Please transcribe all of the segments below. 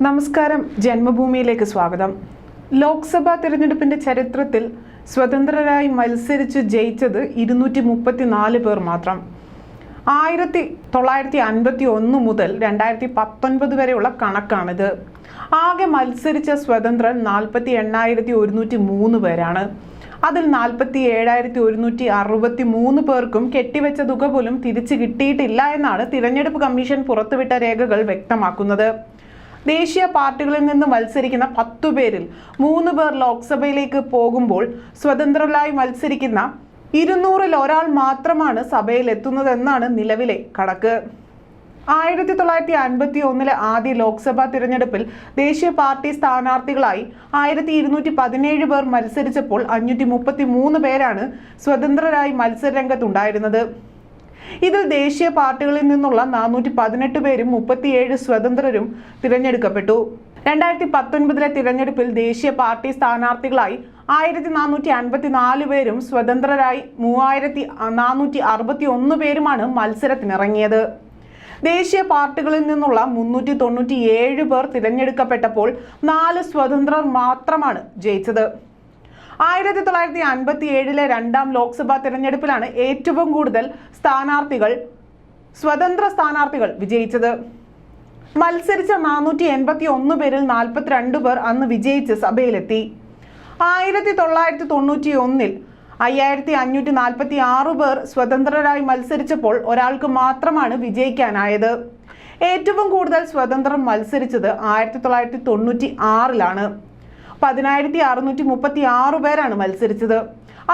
നമസ്കാരം, ജന്മഭൂമിയിലേക്ക് സ്വാഗതം. ലോക്സഭാ തിരഞ്ഞെടുപ്പിന്റെ ചരിത്രത്തിൽ സ്വതന്ത്രരായി മത്സരിച്ച് ജയിച്ചത് 234 പേർ മാത്രം. 1951 മുതൽ 2019 വരെയുള്ള കണക്കാണിത്. ആകെ മത്സരിച്ച സ്വതന്ത്രർ 48,103 പേരാണ്. അതിൽ 47,163 പേർക്കും കെട്ടിവെച്ച തുക പോലും തിരിച്ചു കിട്ടിയിട്ടില്ല എന്നാണ് തിരഞ്ഞെടുപ്പ് കമ്മീഷൻ പുറത്തുവിട്ട രേഖകൾ വ്യക്തമാക്കുന്നത്. ദേശീയ പാർട്ടികളിൽ നിന്ന് മത്സരിക്കുന്ന 10 പേരിൽ 3 പേർ ലോക്സഭയിലേക്ക് പോകുമ്പോൾ സ്വതന്ത്രരായി മത്സരിക്കുന്ന 200-ൽ ഒരാൾ മാത്രമാണ് സഭയിൽ എത്തുന്നതെന്നാണ് നിലവിലെ കണക്ക്. 1951 ആദ്യ ലോക്സഭാ തിരഞ്ഞെടുപ്പിൽ ദേശീയ പാർട്ടി സ്ഥാനാർത്ഥികളായി 1217 പേർ മത്സരിച്ചപ്പോൾ 533 പേരാണ് സ്വതന്ത്രരായി മത്സരരംഗത്തുണ്ടായിരുന്നത്. ഇതിൽ ദേശീയ പാർട്ടികളിൽ നിന്നുള്ള 418 പേരും 37 സ്വതന്ത്രരും തിരഞ്ഞെടുക്കപ്പെട്ടു. 2019 തിരഞ്ഞെടുപ്പിൽ ദേശീയ പാർട്ടി സ്ഥാനാർത്ഥികളായി 1454 പേരും സ്വതന്ത്രരായി 3461 പേരുമാണ് മത്സരത്തിനിറങ്ങിയത്. ദേശീയ പാർട്ടികളിൽ നിന്നുള്ള 397 പേർ തിരഞ്ഞെടുക്കപ്പെട്ടപ്പോൾ 4 സ്വതന്ത്രർ മാത്രമാണ് ജയിച്ചത്. 1957 രണ്ടാം ലോക്സഭാ തിരഞ്ഞെടുപ്പിലാണ് ഏറ്റവും കൂടുതൽ സ്വതന്ത്ര സ്ഥാനാർത്ഥികൾ വിജയിച്ചത്. മത്സരിച്ച 481 പേരിൽ 42 പേർ അന്ന് വിജയിച്ച് സഭയിലെത്തി. 1991 5546 പേർ സ്വതന്ത്രരായി മത്സരിച്ചപ്പോൾ ഒരാൾക്ക് മാത്രമാണ് വിജയിക്കാനായത്. ഏറ്റവും കൂടുതൽ സ്വതന്ത്രർ മത്സരിച്ചത് 1996 10,636 പേരാണ് മത്സരിച്ചത്.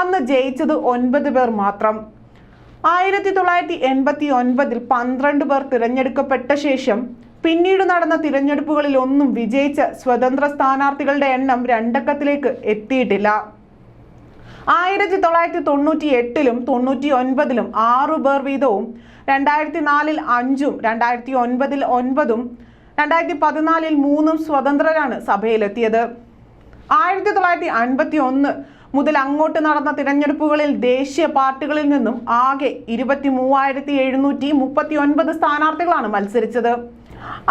അന്ന് ജയിച്ചത് 9 പേർ മാത്രം. 1989 12 പേർ തിരഞ്ഞെടുക്കപ്പെട്ട ശേഷം പിന്നീട് നടന്ന തിരഞ്ഞെടുപ്പുകളിൽ ഒന്നും വിജയിച്ച സ്വതന്ത്ര സ്ഥാനാർത്ഥികളുടെ എണ്ണം 2 അക്കത്തിലേക്ക് എത്തിയിട്ടില്ല. 1998-ലും 99-ലും 6 പേർ വീതവും 2004-ൽ 5-ഉം 2009-ൽ 9-ഉം 2014-ൽ 3-ഉം സ്വതന്ത്രരാണ് സഭയിലെത്തിയത്. 1951 മുതൽ അങ്ങോട്ട് നടന്ന തിരഞ്ഞെടുപ്പുകളിൽ ദേശീയ പാർട്ടികളിൽ നിന്നും ആകെ 23,739 സ്ഥാനാർത്ഥികളാണ് മത്സരിച്ചത്.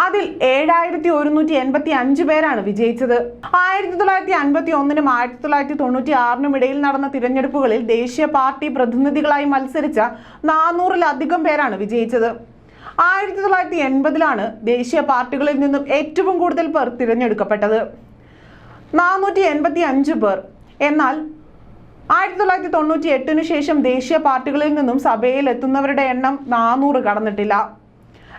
അതിൽ 7,185 പേരാണ് വിജയിച്ചത്. 1951-നും 1996-നും ഇടയിൽ നടന്ന തിരഞ്ഞെടുപ്പുകളിൽ ദേശീയ പാർട്ടി പ്രതിനിധികളായി മത്സരിച്ച 400-ലധികം പേരാണ് വിജയിച്ചത്. 1980-ലാണ് ദേശീയ പാർട്ടികളിൽ നിന്നും ഏറ്റവും കൂടുതൽ പേർ തിരഞ്ഞെടുക്കപ്പെട്ടത്, 485 പേർ. എന്നാൽ 1998-ന് ശേഷം ദേശീയ പാർട്ടികളിൽ നിന്നും സഭയിൽ എത്തുന്നവരുടെ എണ്ണം 400 കടന്നിട്ടില്ല.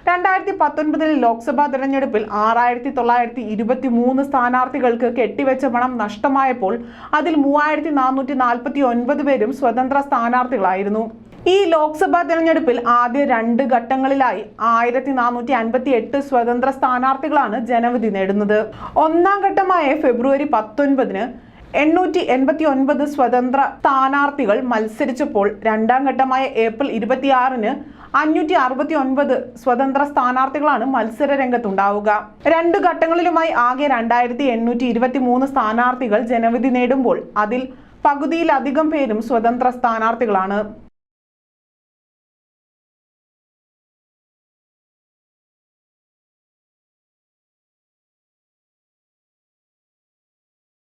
2019 ലോക്സഭാ തിരഞ്ഞെടുപ്പിൽ 6,923 സ്ഥാനാർത്ഥികൾക്ക് കെട്ടിവെച്ച പണം നഷ്ടമായപ്പോൾ അതിൽ 3,449 പേരും സ്വതന്ത്ര സ്ഥാനാർത്ഥികളായിരുന്നു. ഈ ലോക്സഭാ തിരഞ്ഞെടുപ്പിൽ ആദ്യ 2 ഘട്ടങ്ങളിലായി 1,458 സ്വതന്ത്ര സ്ഥാനാർത്ഥികളാണ് ജനവിധി നേടുന്നത്. ഒന്നാം ഘട്ടമായ ഫെബ്രുവരി 19-ന് 889 സ്വതന്ത്ര സ്ഥാനാർത്ഥികൾ മത്സരിച്ചപ്പോൾ രണ്ടാം ഘട്ടമായ ഏപ്രിൽ 26-ന് 569 സ്വതന്ത്ര സ്ഥാനാർത്ഥികളാണ് മത്സര രംഗത്തുണ്ടാവുക. 2 ഘട്ടങ്ങളിലുമായി ആകെ 2,823 സ്ഥാനാർത്ഥികൾ ജനവിധി നേടുമ്പോൾ അതിൽ പകുതിയിലധികം പേരും സ്വതന്ത്ര സ്ഥാനാർത്ഥികളാണ്.